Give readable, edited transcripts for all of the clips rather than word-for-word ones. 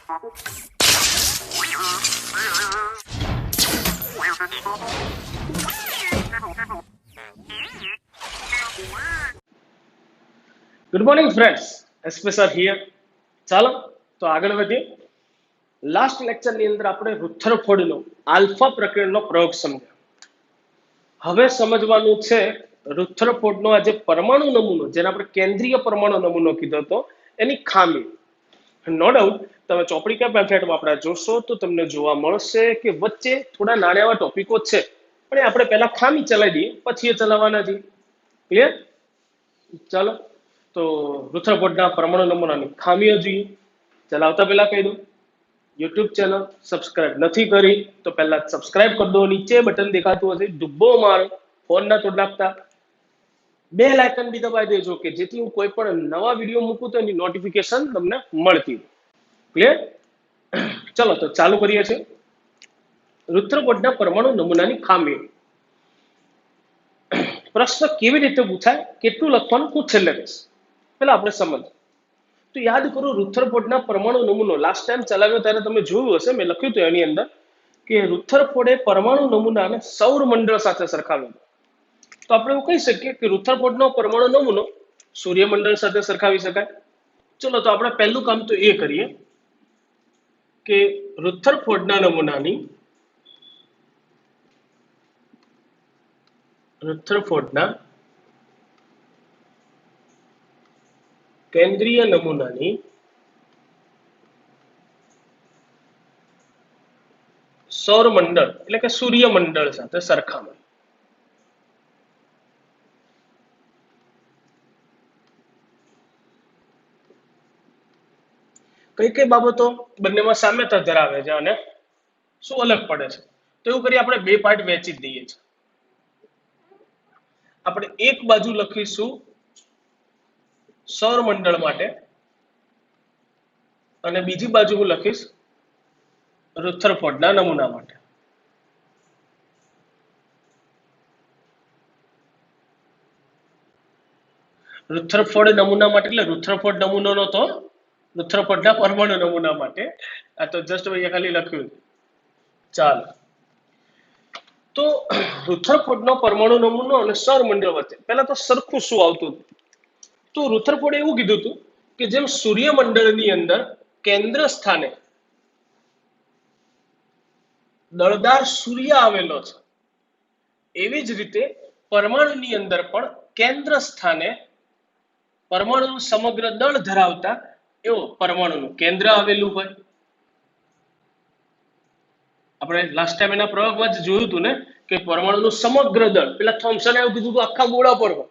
Good morning friends, SP sir here. ચાલો તો આગળ વધીએ. લાસ્ટ લેક્ચરની અંદર આપણે રુથરફોર્ડનો આલ્ફા પ્રકરણનો પ્રયોગ સમજ્યો. હવે સમજવાનું છે રુથરફોર્ડનો આ જે પરમાણુ નમૂનો, જેને આપણે કેન્દ્રીય પરમાણુ નમૂનો કીધો હતો, એની ખામી. નો ડાઉટ તમે ચોપડી કે પેમ્ફલેટમાં આપણે જોશો તો તમને જોવા મળશે કે વચ્ચે થોડા નાના એવા ટોપિકો છે, પણ એ આપણે પહેલા ખામી ચલાવી દઈએ, પછી એ ચલાવવાના છે. ક્લિયર? ચાલો તો રુથરફોર્ડના પરમાણુ નમૂનાની ખામીઓ જોઈએ. ચલાવતા પહેલા કહી દઉં, યુટ્યુબ ચેનલ સબસ્ક્રાઇબ નથી કરી તો પહેલા સબસ્ક્રાઇબ કરી દો. નીચે બટન દેખાતું હશે, ડુબ્બો મારો, ફોન ના તોડ નાખતા. બેલ આઇકન બી દબાવી દેજો કે જેથી હું કોઈ પણ નવા વિડીયો મૂકું તો એની નોટિફિકેશન તમને મળતી. ક્લિયર? ચલો તો ચાલુ કરીએ છીએ. રુથરફોર્ડના પરમાણુ નમૂનાની ખામીઓ. પ્રશ્ન કેવી રીતે પૂછાય, કેટલું લખવાનું, હું છેલ્લે કહીશ. પેલા આપણે સમજ. તો યાદ કરો, રુથરફોર્ડના પરમાણુ નમૂનો લાસ્ટ ટાઈમ ચલાવ્યો ત્યારે તમે જોયું હશે, મેં લખ્યું હતું એની અંદર કે રુથરફોર્ડે પરમાણુ નમૂનાને સૌર મંડળ સાથે સરખાવ્યો. તો આપણે એવું કહી શકીએ કે રુથરફોર્ડનો પરમાણુ નમૂનો સૂર્યમંડળ સાથે સરખાવી શકાય. ચલો તો આપણે પહેલું કામ તો એ કરીએ કે રુથરફોર્ડના નમૂનાની કેન્દ્રીય નમૂનાની સૌરમંડળ એટલે કે સૂર્યમંડળ સાથે સરખામણી. કઈ કઈ બાબતો બંનેમાં સામ્યતા ધરાવે છે અને શું અલગ પડે છે, તો એવું કરી આપણે બે પાર્ટ વહેંચી દઈએ છીએ. આપણે એક બાજુ લખીશું સૌરમંડળ માટે અને બીજી બાજુ હું લખીશ રુથરફોર્ડના નમૂના માટે. રુથરફોર્ડ નમૂના માટે એટલે રુથરફોર્ડ નમૂનો નતો, રુથરફોર્ડના પરમાણુ નમૂના માટે. આ તો જસ્ટ અહીંયા ખાલી લખ્યું. ચાલો તો રુથરફોર્ડનો પરમાણુ નમૂનો અને સૌરમંડળ વચ્ચે પહેલા તો સરખું શું આવતું હતું. તો રુથરફોર્ડે એવું કીધું હતું કે જેમ સૂર્યમંડળની અંદર કેન્દ્ર સ્થાને દળદાર સૂર્ય આવેલો છે, એવી જ રીતે પરમાણુની અંદર પણ કેન્દ્ર સ્થાને પરમાણુનું સમગ્ર દળ ધરાવતા એવો પરમાણુનું કેન્દ્ર આવેલું હોય. આપણે લાસ્ટ ટાઈમ એના પ્રયોગમાં જ જોયું હતું ને કે પરમાણુનું સમગ્ર દળ, પેલા થોમ્સને એવું કીધું હતું આખા ગોળા પર હોય,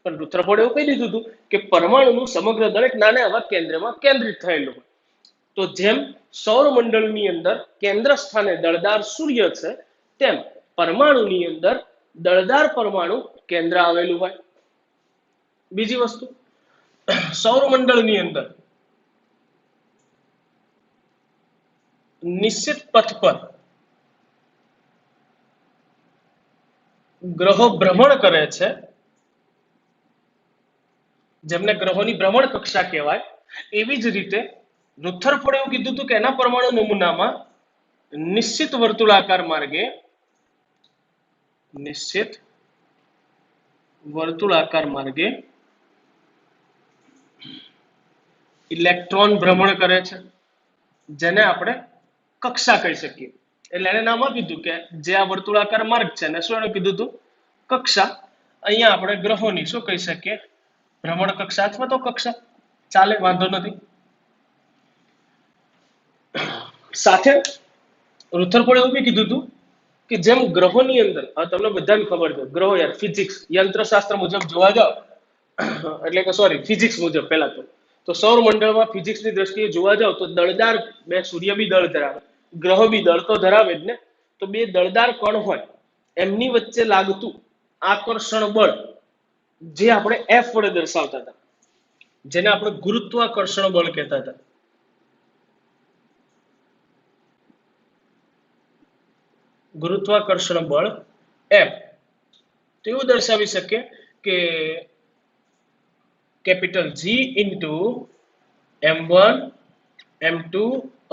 પણ રુથરફોર્ડે એવું કહી દીધું હતું કે પરમાણુનું સમગ્ર દળ એક નાના એવા કેન્દ્રમાં કેન્દ્રિત થયેલું હોય. તો જેમ સૌરમંડળની અંદર કેન્દ્ર સ્થાને દળદાર સૂર્ય છે, તેમ પરમાણુની અંદર દળદાર પરમાણુ કેન્દ્ર આવેલું હોય. બીજી વસ્તુ, સૌરમંડળની અંદર નિશ્ચિત પથ પર ગ્રહો ભ્રમણ કરે છે, જેમને ગ્રહોની ભ્રમણ કક્ષા કહેવાય. એવી જ રીતે રુથરફોર્ડે એવું કીધું હતું કે એના પરમાણુ નમૂનામાં નિશ્ચિત વર્તુળાકાર માર્ગે ઇલેક્ટ્રોન ભ્રમણ કરે છે, જેને આપણે કક્ષા કહી શકીએ. એટલે એને નામ આપ્યું હતું કે જે આ વર્તુળાકાર માર્ગ છે ને શું એને કીધું હતું, કક્ષા. અહીંયા આપણે ગ્રહોની શું કહી શકીએ, ભ્રમણ કક્ષા અથવા તો કક્ષા. ચાલે, વાંધો નથી. સાથે રુથરફોર્ડે એવું બી કીધું હતું કે જેમ ગ્રહોની અંદર, તમને બધાને ખબર છે ગ્રહો, યાર ફિઝિક્સ યંત્રશાસ્ત્ર મુજબ જોવા જાવ એટલે કે સોરી ફિઝિક્સ મુજબ પહેલા તો સૌરમંડળમાં ફિઝિક્સની દ્રષ્ટિએ જોવા જાવ તો દળદાર બે, સૂર્ય બી દળ ધરાવે, ગ્રહો બી દળ તો ધરાવે જ ને. તો બે દળદાર કણ હોય, એમની વચ્ચે લાગતું આકર્ષણ બળ જે આપણે એફ વડે દર્શાવતા હતા, જેને આપણે ગુરુત્વાકર્ષણ બળ કહેતા હતા. ગુરુત્વાકર્ષણ બળ એફ તો એવું દર્શાવી શકે કે capital G into m1 m2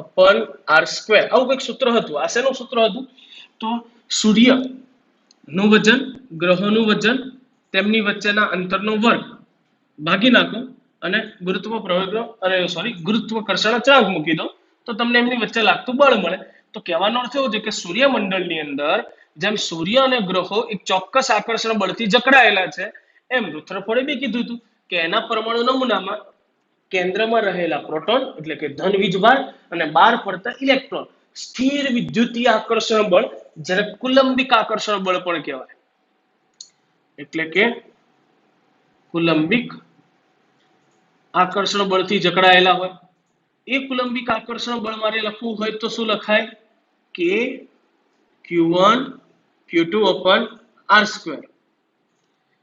upon R square, આવું કંઈક સૂત્ર હતું. આ શેનું સૂત્ર હતું? તો સૂર્ય નું વજન, ગ્રહોનું વજન, તેમની વચ્ચેના અંતરનો વર્ગ ભાગી નાખો અને ગુરુત્વ પ્રવેગનો અને સોરી ગુરુત્વાકર્ષણ અચળાંક મૂકી દો તો તમને એમની વચ્ચે લાગતું બળ મળે. તો કહેવાનો અર્થ એવો છે કે સૂર્યમંડળની અંદર જેમ સૂર્ય અને ગ્રહો એક ચોક્કસ આકર્ષણ બળથી જકડાયેલા છે, એમ રુથરફોર્ડે બી કીધું હતું કે એના પરમાણુ નમૂનામાં કેન્દ્રમાં રહેલા પ્રોટોન એટલે કે ધન વીજભાર અને બહાર પડતા ઇલેક્ટ્રોન સ્થિર વિદ્યુતીય આકર્ષણ બળ, જેને કુલંબિક આકર્ષણ બળ પણ કહેવાય. એટલે કે કુલંબિક આકર્ષણ બળથી જકડાયેલા હોય. એ કુલંબિક આકર્ષણ બળ મારે લખવું હોય તો શું લખાય? કે Q1 Q2 upon R square.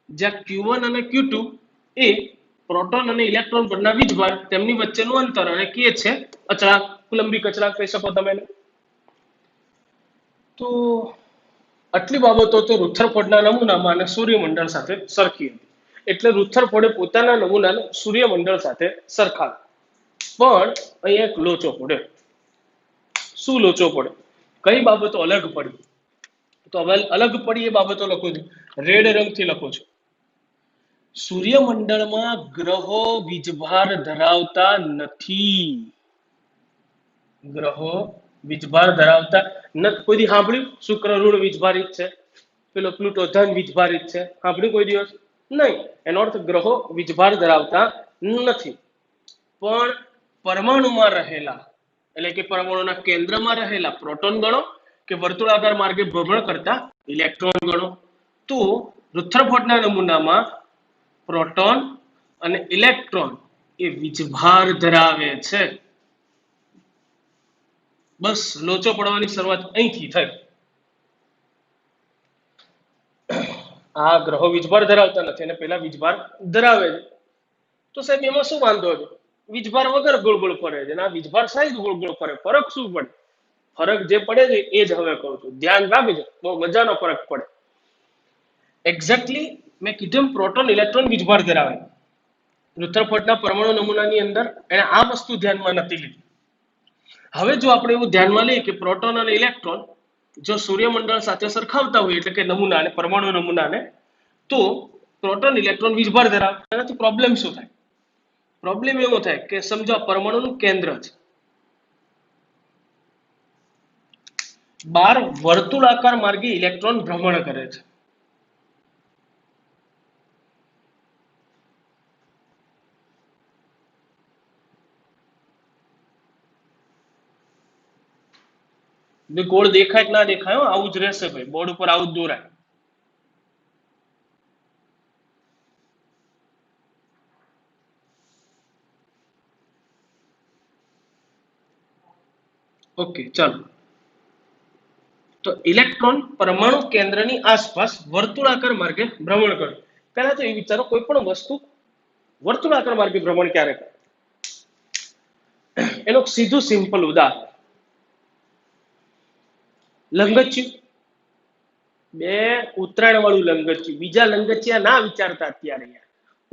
જ્યાં Q1 અને Q2 એ પ્રોટોન અને ઇલેક્ટ્રોન પરના વીજભાર, તેમની વચ્ચેનું અંતર, અને K છે અચળાંક, કુલંબિક અચળાંક કહી શકો તમે. તો આટલી બાબતો તો રુથરફોર્ડના નમૂનામાં અને સૂર્યમંડળ સાથે સરખી હતી. એટલે રુથરફોર્ડે પોતાના નમૂનાને સૂર્યમંડળ સાથે સરખાવ્યો. પણ અહીંયા એક લોચો પડ્યો. શું લોચો પડે? કઈ બાબતો અલગ પડી? તો હવે અલગ પડી એ બાબતો લખું છું, રેડ રંગથી લખું છું. સૂર્યમંડળમાં ગ્રહો વીજભાર ધરાવતા નથી. ગ્રહો વીજભાર ધરાવતા નથી. કોઈ દી સાંભળ્યું શુક્ર ઋણ વીજભારિત છે, પેલો પ્લુટો ધન વીજભારિત છે? સાંભળ્યું કોઈ દિવસ? નહીં. એનો અર્થ ગ્રહો વીજભાર ધરાવતા નથી. પણ પરમાણુમાં રહેલા એટલે કે પરમાણુના કેન્દ્રમાં રહેલા પ્રોટોન ગણો કે વર્તુળાકાર માર્ગે ભ્રમણ કરતા ઇલેક્ટ્રોન ગણો. તો રુથરફોર્ડના નમૂનામાં પ્રોટોન અને ઇલેક્ટ્રોન એ વીજભાર ધરાવે છે. બસ લોચો પડવાની શરૂઆત અહીંથી થઈ. આ ગ્રહો વીજભાર ધરાવતા નથી અને પેલા વીજભાર ધરાવે છે. તો સાહેબ એમાં શું વાંધો છે? વીજભાર વગર ગોળ ગોળ ફરે છે અને આ વીજભાર સહિત ગોળ ગોળ ફરે. ફરક શું પડે? ફરક જે પડે છે એ જ હવે કહું છું, ધ્યાન રાખજો, બહુ મજાનો ફરક પડે. એક્ઝેક્ટલી મેં કીધું પ્રોટોન ઇલેક્ટ્રોન વીજભાર ધરાવે. રુથરફોર્ડના પરમાણુ નમૂનાની અંદર એને આ વસ્તુ ધ્યાનમાં નથી લીધી. હવે જો આપણે એવું ધ્યાનમાં લઈએ કે પ્રોટોન અને ઇલેક્ટ્રોન જો સૂર્યમંડળ સાથે સરખાવતા હોય એટલે કે નમૂનાને, પરમાણુ નમૂનાને, તો પ્રોટોન ઇલેક્ટ્રોન વીજભાર ધરાવે. એનાથી પ્રોબ્લેમ શું થાય? પ્રોબ્લેમ એવો થાય કે સમજો આ પરમાણુનું કેન્દ્ર છે, બાર વર્તુળાકાર માર્ગે ઇલેક્ટ્રોન ભ્રમણ કરે છે. ગોળ દેખાય કે ના દેખાય, આવું જ રહેશે ભાઈ, બોર્ડ ઉપર આવું જ દોરાય. ઓકે, ચાલો. તો ઇલેક્ટ્રોન પરમાણુ કેન્દ્રની આસપાસ વર્તુળાકાર માર્ગે ભ્રમણ કરે. પહેલા તો એ વિચારો, કોઈ પણ વસ્તુ વર્તુળાકાર માર્ગે ભ્રમણ ક્યારે કરે? એનું સીધું સિમ્પલ ઉદાહરણ, લંગચ્યું. બે ઉત્તરાયણ વાળું લંગચ્યું. બીજા લંગચ્યા ના વિચારતા અત્યારે.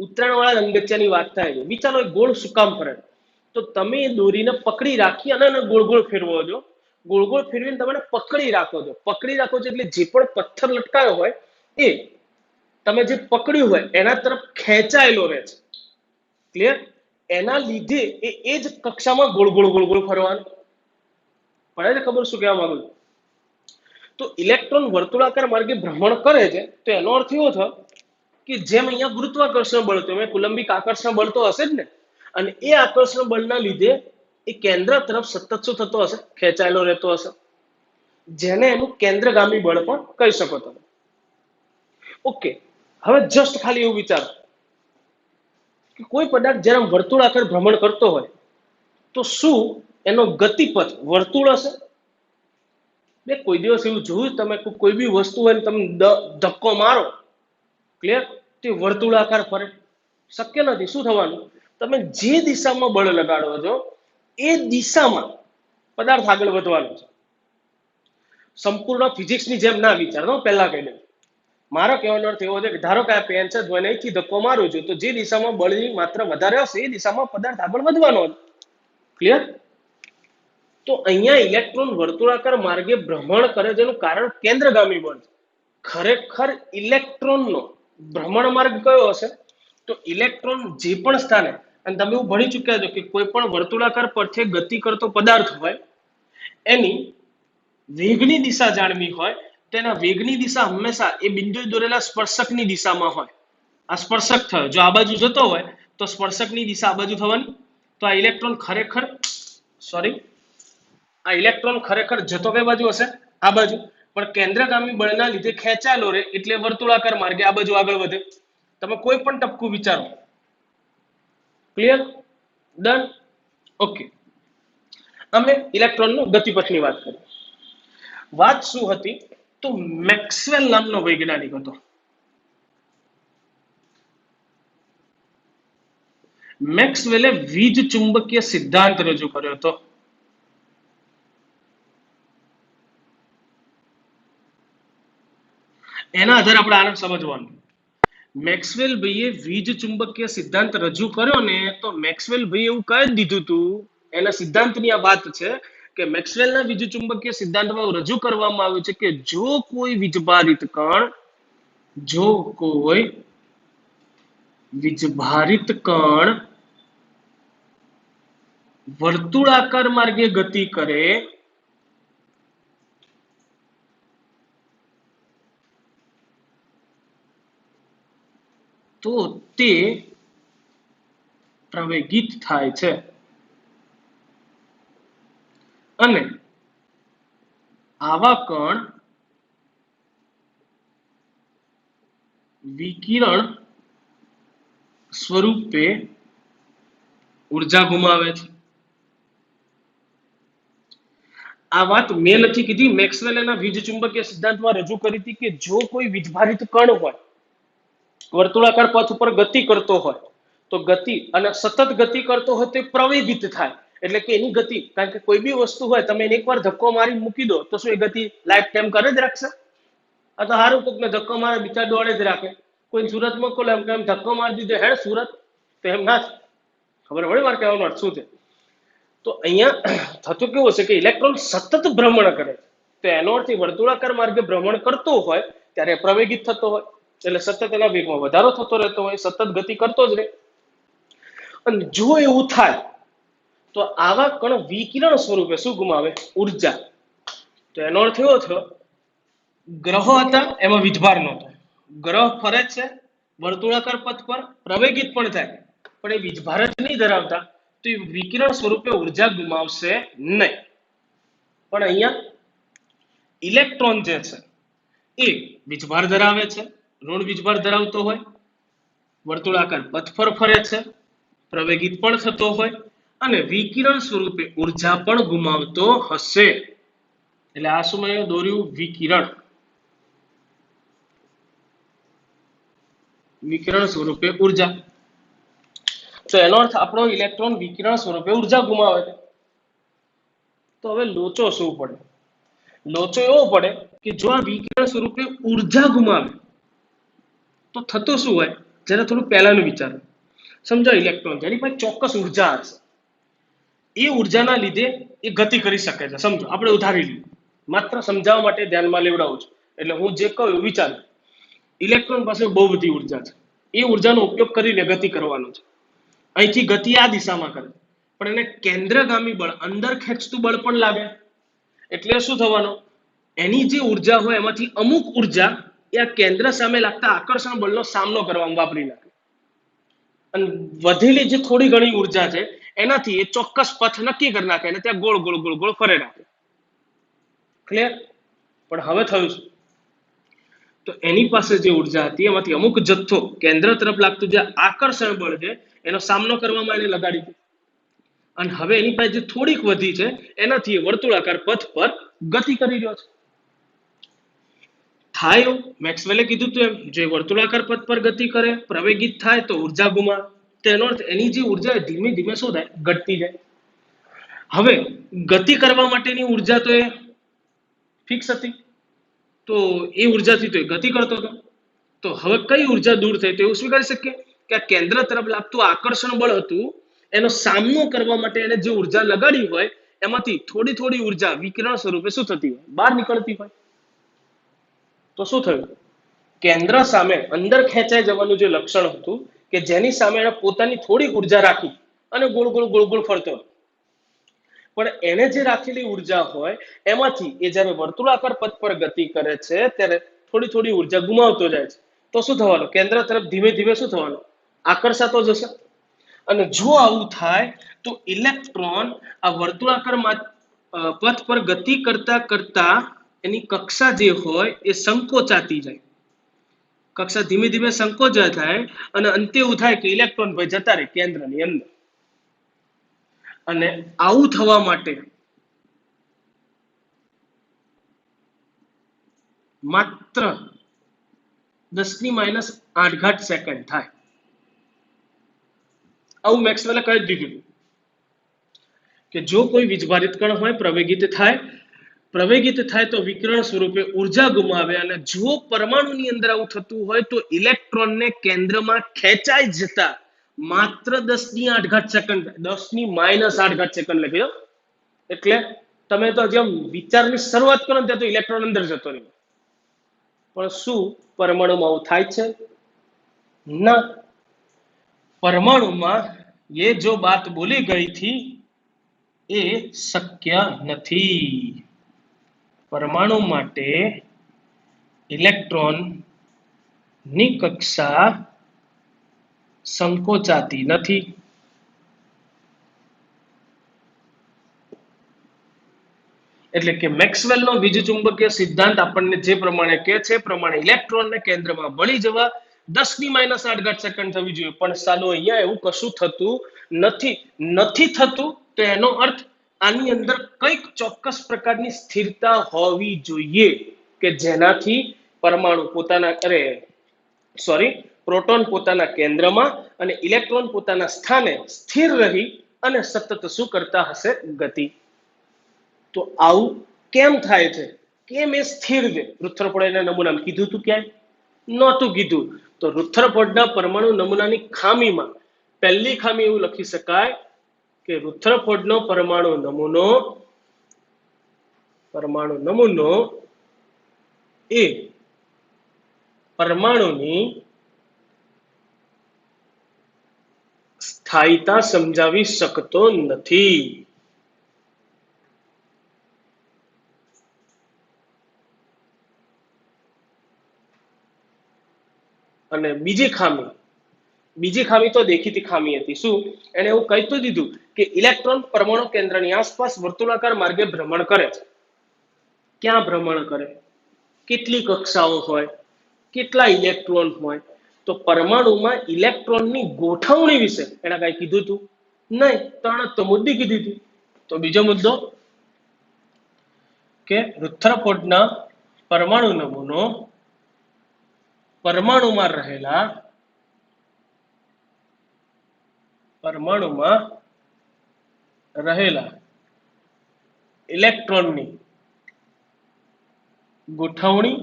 ઉત્તરાયણ વાળા લંગચ્યાની વાત થાય છે. વિચારો ગોળ શું કામ ફરે? તો તમે દોરીને પકડી રાખી અને એને ગોળ ગોળ ફેરવો છો. ગોળ ગોળ ફેરવીને તમે પકડી રાખો છો. પકડી રાખો છો એટલે જે પણ પથ્થર લટકાયો હોય એ તમે જે પકડ્યું હોય એના તરફ ખેંચાયેલો રહે છે. ક્લિયર? એના લીધે એ જ કક્ષામાં ગોળ ગોળ ગોળ ગોળ ફરવાનું. પડે છે ખબર શું કહેવા માંગુ છું? તો ઇલેક્ટ્રોન વર્તુળાકાર માર્ગે ભ્રમણ કરે છે તો એનો અર્થ એવો થયો કે જેમ અહીંયા ગુરુત્વાકર્ષણ બળ હતું એમ કુલંબિક આકર્ષણ બળ તો હશે જ ને. અને એ આકર્ષણ બળના લીધે એ કેન્દ્ર તરફ સતત શું થતો હશે? ખેંચાયેલો રહેતો હશે. જેને એનું કેન્દ્રગામી બળ પણ કહી શકો તમે. ઓકે, હવે જસ્ટ ખાલી એવું વિચારો કે કોઈ પદાર્થ જ્યારે વર્તુળાકાર ભ્રમણ કરતો હોય તો શું એનો ગતિપથ વર્તુળ હશે? બે કોઈ દિવસ એવું જોયું તમે કોઈ બી વસ્તુ હોય તમે ધક્કો મારો, ક્લિયર, તે વર્તુળાકાર ફરે? શક્ય નથી. શું થવાનું? તમે જે દિશામાં બળ લગાડો છો એ દિશામાં પદાર્થ આગળ વધવાનો છે. સંપૂર્ણ ફિઝિક્સની જેમ ના વિચારતો, પહેલા કહી દઉં. મારો કહેવાનો અર્થ એવો છે કે ધારો કે આ પેન છે, જો અહીંથી ધક્કો મારું છું તો જે દિશામાં બળની માત્રા વધારે હશે એ દિશામાં પદાર્થ આગળ વધવાનો છે. ક્લિયર? તો અહીંયા ઇલેક્ટ્રોન વર્તુળાકાર માર્ગે ભ્રમણ કરે જેનું કારણ કેન્દ્રગામી બળ છે. ખરેખર ઇલેક્ટ્રોનનો ભ્રમણ માર્ગ કયો હશે? તો ઇલેક્ટ્રોન જે પણ સ્થાને, અને તમે એવું ભણી ચૂક્યા છો કે કોઈ પણ વર્તુળાકાર પથે ગતિ કરતો પદાર્થ હોય એની વેગની દિશા જાણવી હોય તેના વેગની દિશા હંમેશા એ બિંદુએ દોરેલા સ્પર્શકની દિશામાં હોય. આ સ્પર્શક થયો, જો આ બાજુ જતો હોય તો સ્પર્શકની દિશા આ બાજુ થવાની. તો આ ઇલેક્ટ્રોન ખરેખર જતો કઈ બાજુ હશે? આ બાજુ. પણ કેન્દ્રગામી બળના લીધે ખેંચાયેલો રહે એટલે વર્તુળાકાર માર્ગે આ બાજુ આગળ વધે. તમે કોઈ પણ ટપકું વિચારો. ક્લિયર? ડન? ઓકે. અમે ઇલેક્ટ્રોનનો ગતિપથની વાત કરી. વાત શું હતી? તો મેક્સવેલ નામનો વૈજ્ઞાનિક હતો. મેક્સવેલે વીજ ચુંબકીય સિદ્ધાંત રજૂ કર્યો હતો. એના આધારે આપણે આને સમજવાનું. મેક્સવેલ ભાઈએ વીજ ચુંબકીય સિદ્ધાંત રજૂ કર્યો ને, તો મેક્સવેલ ભાઈએ એવું કહી દીધું હતું, એના સિદ્ધાંતની આ વાત છે કે મેક્સવેલના વીજ ચુંબકીય સિદ્ધાંતમાં રજૂ કરવામાં આવ્યું છે કે જો કોઈ વીજભારિત કણ વર્તુળાકાર માર્ગે ગતિ કરે તો તે પ્રવેગિત થાય છે. અને આવા કણ વિકિરણ સ્વરૂપે ઉર્જા ગુમાવે છે. આ વાત મેં નથી કીધી, મેક્સવેલ એના વીજ ચુંબકીય સિદ્ધાંતમાં રજૂ કરી હતી કે જો કોઈ વીજભારિત કણ હોય, વર્તુળાકાર પથ ઉપર ગતિ કરતો હોય, તો ગતિ અને સતત ગતિ કરતો હોય તે પ્રવેગિત થાય. એટલે કે એની ગતિ, કારણ કે કોઈ બી વસ્તુ હોય તમે એને એકવાર ધક્કો મારી મૂકી દો તો શું એ ગતિ લાઈફ ટાઈમ કરે જ રાખશે? આ તો સારું કોકને ધક્કો મારે બિચાર દોડે જ રાખે. કોઈ સુરત મોકલો એમ ધક્કો મારી દીધો હેડ સુરત, તો એમ ના ખબર પડે મારે કહેવાનો અર્થ શું છે. તો અહીંયા થતું કેવું હશે કે ઇલેક્ટ્રોન સતત ભ્રમણ કરે, તો એનો અર્થ વર્તુળાકાર માર્ગે ભ્રમણ કરતો હોય ત્યારે પ્રવેગિત થતો હોય, એટલે સતત એના વેગમાં વધારો થતો રહેતો હોય, સતત ગતિ કરતો જ રહે. અને જો એવું થાય તો આવા કણ વિકિરણ સ્વરૂપે શું ગુમાવે? ઉર્જા. તો એનો અર્થ એવો થયો, ગ્રહો હતા એમાં વીજભાર નહોતો, ગ્રહ ફરે છે વર્તુળાકાર પથ પર, પ્રવેગિત પણ થાય, પણ એ વીજભાર જ નહીં ધરાવતા, તો એ વિકિરણ સ્વરૂપે ઉર્જા ગુમાવશે નહીં. પણ અહીંયા ઇલેક્ટ્રોન જે છે એ વીજભાર ધરાવે છે, ઋણ વીજભાર ધરાવતો હોય, વર્તુળાકાર પથ પર ફરે છે, પ્રવેગિત પણ થતો હોય અને વિકિરણ સ્વરૂપે ઉર્જા પણ ગુમાવતો હશે. એટલે આ શું મેં દોર્યું? વિકિરણ. વિકિરણ સ્વરૂપે ઉર્જા. તો એનો અર્થ આપણો ઇલેક્ટ્રોન વિકિરણ સ્વરૂપે ઉર્જા ગુમાવે છે. તો હવે લોચો શું પડે? લોચો એવો પડે કે જો આ વિકિરણ સ્વરૂપે ઉર્જા ગુમાવે તો થતું શું હોય? જરા થોડું પહેલાનું વિચારો. સમજો ઇલેક્ટ્રોન જેની પાસે ચોક્કસ ઉર્જા હશે, એ ઉર્જાના લીધે એ ગતિ કરી શકે છે. સમજો આપણે ઉદાહરણ લઈએ, માત્ર સમજાવવા માટે ધ્યાનમાં લેવડાવું છું. એટલે હું જે કહું એવું વિચારું. ઇલેક્ટ્રોન પાસે બહુ બધી ઉર્જા છે, એ ઉર્જાનો ઉપયોગ કરીને ગતિ કરવાનો છે. અહીંથી ગતિ આ દિશામાં કરે, પણ એને કેન્દ્રગામી બળ, અંદર ખેંચતું બળ પણ લાગે. એટલે શું થવાનું? એની જે ઉર્જા હોય એમાંથી અમુક ઉર્જા એ આ કેન્દ્ર સામે લાગતા આકર્ષણ બળનો સામનો કરવામાં વાપરી નાખે, અને વધેલી જે થોડી ઘણી ઉર્જા છે એનાથી એ ચોક્કસ પથ નક્કી કરી નાખે અને ત્યાં ગોળ ગોળ ગોળ ગોળ ફરે રાખે. ક્લિયર? પણ હવે થયું શું? તો એની પાસે જે ઉર્જા હતી એમાંથી અમુક જથ્થો કેન્દ્ર તરફ લાગતું જે આકર્ષણ બળ છે એનો સામનો કરવામાં એને લગાડી દીધું, અને હવે એની પાસે જે થોડીક વધી છે એનાથી વર્તુળાકાર પથ પર ગતિ કરી રહ્યો છે. થાય મેક્સવેલે કીધું તો એમ, જે વર્તુળાકાર પથ પર ગતિ કરે, પ્રવેગિત થાય તો ઉર્જા ગુમાવે. તેનો અર્થ એની જે ઉર્જા ધીમે ધીમે શું થાય? ઘટતી જાય. હવે ગતિ કરવા માટેની ઉર્જા તો એ ફિક્સ હતી, તો એ ઉર્જાથી તો એ ગતિ કરતો હતો. તો હવે કઈ ઉર્જા દૂર થઈ? તો એવું સ્વીકારી શકીએ કે આ કેન્દ્ર તરફ લાગતું આકર્ષણ બળ હતું, એનો સામનો કરવા માટે એને જે ઉર્જા લગાડી હોય એમાંથી થોડી થોડી ઉર્જા વિકિરણ સ્વરૂપે શું થતી હોય, બહાર નીકળતી હોય. તો શું થયું, કેન્દ્ર સામે અંદર ખેંચાઈ જવાનું જે લક્ષણ હતું કે જેની સામે એને પોતાની થોડીક ઉર્જા રાખી અને ગોળ ગોળ ગોળ ગોળ ફરતો, પણ એને જે રાખેલી ઉર્જા હોય એમાંથી એ જ્યારે વર્તુળાકાર પથ પર ગતિ કરે છે ત્યારે થોડી થોડી ઉર્જા ગુમાવતો જાય છે. તો શું થવાનું, કેન્દ્ર તરફ ધીમે ધીમે શું થવાનું, આકર્ષાતો જશે. અને જો આવું થાય તો ઇલેક્ટ્રોન આ વર્તુળાકાર પથ પર ગતિ કરતા કરતા એની કક્ષા જે હોય એ સંકોચાતી જાય. કક્ષા ધીમે ધીમે સંકોચા થાય અને અંતે એવું થાય કે ઇલેક્ટ્રોન ભાઈ જતા રહે કેન્દ્રની અંદર. અને આવું થવા માટે માત્ર 10⁻⁸ સેકન્ડ થાય. આવું મેક્સવેલે કહી દીધું કે જો કોઈ વીજભારિત કણ હોય પ્રવેગિત થાય તો વિકિરણ સ્વરૂપે ઉર્જા ગુમાવે, અને જો પરમાણુની અંદર આવું થતું હોય તો ઇલેક્ટ્રોનને કેન્દ્રમાં ખેંચાઈ જતા માત્ર 10⁸ સેકન્ડ, 10⁻⁸ સેકન્ડ લખી દો. એટલે તમે તો જેમ વિચારની શરૂઆત કરો ને ત્યાં તો ઇલેક્ટ્રોન અંદર જતો રહ્યો. પણ શું પરમાણુમાં આવું થાય છે? ના. પરમાણુમાં ये जो बात बोली गई थी એ શક્ય નથી. પરમાણુ માટે ઇલેક્ટ્રોન ની કક્ષા સંકોચાતી નથી. એટલે કે મેક્સવેલનો વીજચુંબકીય સિદ્ધાંત આપણને જે પ્રમાણે કહે છે પ્રમાણે ઇલેક્ટ્રોનને કેન્દ્રમાં ભળી જવા 10⁻⁸ સેકન્ડ થવી જોઈએ, પણ સાલું અહીંયા એવું કશું થતું નથી થતું. તો એનો અર્થ આની અંદર કંઈક ચોક્કસ પ્રકારની સ્થિરતા હોવી જોઈએ કે જેનાથી પરમાણુ પ્રોટોન પોતાના કેન્દ્રમાં અને ઇલેક્ટ્રોન પોતાના સ્થાને સ્થિર રહી અને સતત શું કરતા હશે, ગતિ. તો આવું કેમ થાય છે, કેમ એ સ્થિર છે? રુથરફોર્ડના નમૂનામાં કીધું તું ક્યાંય? નહોતું કીધું. તો રુથરફોર્ડના પરમાણુ નમૂનાની ખામીમાં પહેલી ખામી એવું લખી શકાય કે રુથરફોર્ડનો પરમાણુ નમૂનો એ પરમાણુની સ્થાયીતા સમજાવી શકતો નથી. અને બીજી ખામી તો દેખીતી ખામી હતી. શું? એને એવું કહી તો દીધું કે ઇલેક્ટ્રોન પરમાણુ કેન્દ્રની આસપાસ વર્તુળાકાર માર્ગે ભ્રમણ કરે છે. ક્યાં ભ્રમણ કરે, કેટલી કક્ષાઓ હોય, કેટલા ઇલેક્ટ્રોન હોય? તો પરમાણુમાં ઇલેક્ટ્રોનની ગોઠવણી વિશે એને કઈ કીધું તું નહીં. ત્રણ તો મુદ્દી કીધી હતી. તો બીજો મુદ્દો કે રુથરફોર્ડના પરમાણુ નમૂનો પરમાણુમાં રહેલા ઇલેક્ટ્રોનની ગોઠવણી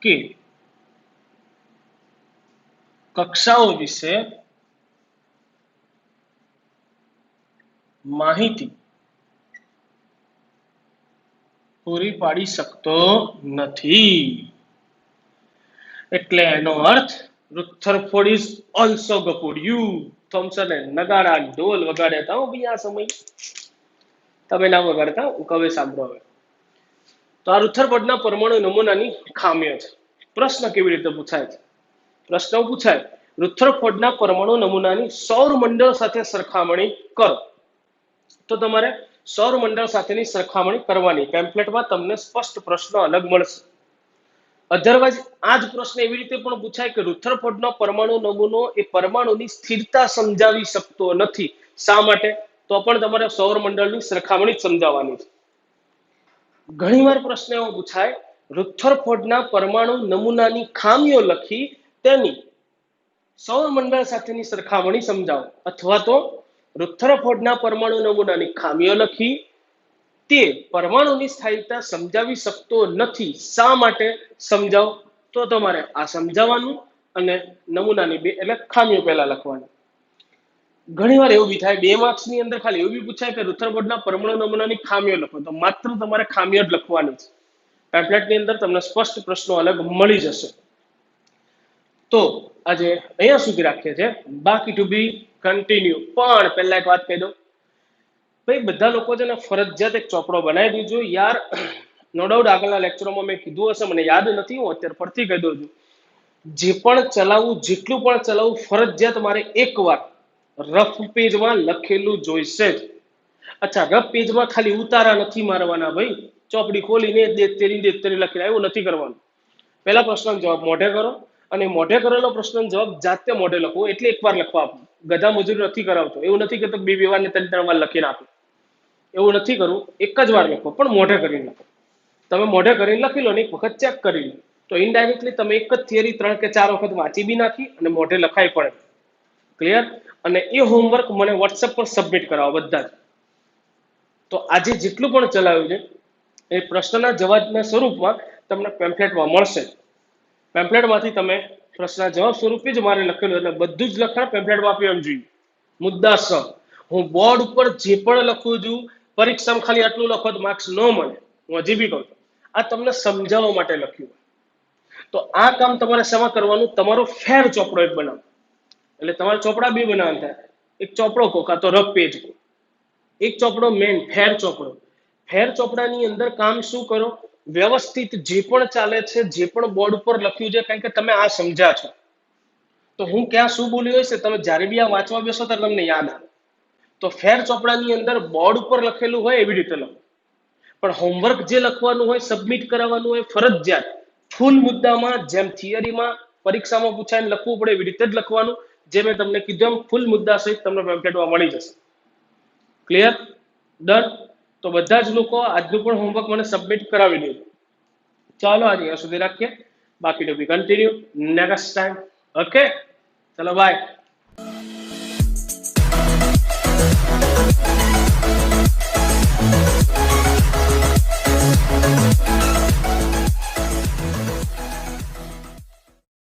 કે કક્ષાઓ વિશે માહિતી પૂરી પાડી શકતો નથી. એટલે એનો અર્થ રુથરફોર્ડ ઇઝ ઓલસો ગપોડિયું. થોમ્સને નગાડા ઢોલ વગાડ્યા હતા ભાઈ આ સમય. તમે ના વગાડતા, હું કવે સાંભળો હવે. તો આ રુથરફોર્ડના પરમાણુ નમૂનાની ખામીઓ છે. પ્રશ્ન કેવી રીતે પૂછાય છે? પ્રશ્ન પૂછાય, રુથરફોર્ડના પરમાણુ નમૂનાની સૌરમંડળ સાથે સરખામણી કરો. તો તમારે સૌરમંડળ સાથેની સરખામણી કરવાની. ટેમ્પલેટમાં તમને સ્પષ્ટ પ્રશ્ન અલગ મળશે. અધરવાઇઝ આ જ પ્રશ્ન એવી રીતે પણ પૂછાય કે રુથરફોર્ડનો પરમાણુ નમૂનો એ પરમાણુની સ્થિરતા સમજાવી શકતો નથી. શા માટે? તો પણ તમારે સૌરમંડળની સરખામણી જ સમજાવવાની છે. ઘણીવાર પ્રશ્ન એવો પૂછાય, રુથરફોર્ડના પરમાણુ નમૂનાની ખામીઓ લખી તેની સૌરમંડળ સાથેની સરખામણી સમજાવો, અથવા તો રુથરફોર્ડના પરમાણુ નમૂનાની ખામીઓ લખી તે પરમાણુની સ્થાયીતા સમજાવી શકતો નથી. શા માટે સમજાવો? તો તમારે આ સમજાવવાનું અને નમૂનાની બે એટલે ખામીઓ પહેલા લખવાની. ઘણીવાર એવું બી થાય 2 માર્ક્સની અંદર ખાલી એવું બી પૂછાય કે રુથરફોર્ડના પરમાણુ નમૂનાની ખામીઓ લખો, તો માત્ર તમારે ખામીઓ જ લખવાની છે. પેમ્પલેટની અંદર તમને સ્પષ્ટ પ્રશ્નો અલગ મળી જશે. તો આજે અહીંયા સુધી રાખીએ છીએ, બાકી ટુ બી કન્ટિન્યુ. પણ પહેલા એક વાત કહી દઉં, ભાઈ બધા લોકો છે ને ફરજિયાત એક ચોપડો બનાવી દીજો યાર. નો ડાઉટ આગળના લેક્ચરોમાં મેં કીધું હશે, મને યાદ નથી, હું અત્યારે પરથી કહી દઉં છું. જે પણ ચલાવવું, જેટલું પણ ચલાવવું, ફરજિયાત મારે એકવાર રફ પેજમાં લખેલું જોઈશે જ. અચ્છા, રફ પેજમાં ખાલી ઉતારા નથી મારવાના ભાઈ, ચોપડી ખોલીને દેતેરી લખીને એવું નથી કરવાનું. પહેલા પ્રશ્નનો જવાબ મોઢે કરો, અને મોઢે કરેલો પ્રશ્નનો જવાબ જાતે મોઢે લખો, એટલે એકવાર લખવા આપો. ગધા મજૂરી નથી કરાવતો, એવું નથી કે 2 વાર ને 3 વાર લખીને આપો, એવું નથી કરવું. એક જ વાર લખો, પણ મોઢે કરીને લખો. તમે મોઢે કરીને લખી લો ને એક વખત ચેક કરી લો, તો ઇનડાયરેક્ટલી તમે એક જ થિયરી 3 કે 4 વખત વાંચી બી નાખી અને મોઢે લખાઈ પડે. ક્લિયર? અને એ હોમવર્ક મને વોટ્સએપ પર સબમિટ કરાવો બધા જ. તો આજે જેટલું પણ ચલાવ્યું છે એ પ્રશ્નના જવાબના સ્વરૂપમાં તમને પેમ્પલેટમાં મળશે. પેમ્પલેટમાંથી તમે પ્રશ્નના જવાબ સ્વરૂપે જ મારે લખેલું, એટલે બધું જ લખાણ પેમ્પલેટમાં આપ્યું એમ જોઈએ. મુદ્દા સ, હું બોર્ડ ઉપર જે પણ લખું છું, પરીક્ષામાં ખાલી આટલું લખો તો માર્ક્સ ન મળે. હું હજી બી કહું છું, આ તમને સમજાવવા માટે લખ્યું. તો આ કામ તમારે શેમાં કરવાનું? તમારો ફેર ચોપડો એક બનાવો. એટલે તમારે ચોપડા બી બનાવવાના થાય. એક ચોપડો કહો કાં તો રફ પેજ કહો. એક ચોપડો મેન ફેર ચોપડો. ફેર ચોપડાની અંદર કામ શું કરો? વ્યવસ્થિત જે પણ ચાલે છે, જે પણ બોર્ડ ઉપર લખ્યું છે, કારણ કે તમે આ સમજ્યા છો, તો હું ક્યાં શું બોલ્યો હશે તમે જ્યારે બી આ વાંચવા બેસો ત્યારે તમને યાદ આવે. તો ફેર ચોપડાની અંદર બોર્ડ ઉપર લખેલું હોય એવી રીતે લખો. પણ હોમવર્ક જે લખવાનું હોય, સબમિટ કરાવવાનું હોય, ફરજિયાત ફૂલ મુદ્દામાં, જેમ થિયરીમાં પરીક્ષામાં પૂછાય લખવું પડે એવી રીતે જ લખવાનું. જે મેં તમને કીધું એમ ફૂલ મુદ્દા સહિત તમને પેમ્પલેટમાં મળી જશે. ક્લિયર? ડન? તો બધા જ લોકો આજનું પણ હોમવર્ક મને સબમિટ કરાવી દેજો. ચાલો આજે અહીંયા સુધી રાખીએ, બાકી ટુ બી કન્ટિન્યુ નેક્સ્ટ ટાઈમ. ઓકે, ચલો બાય.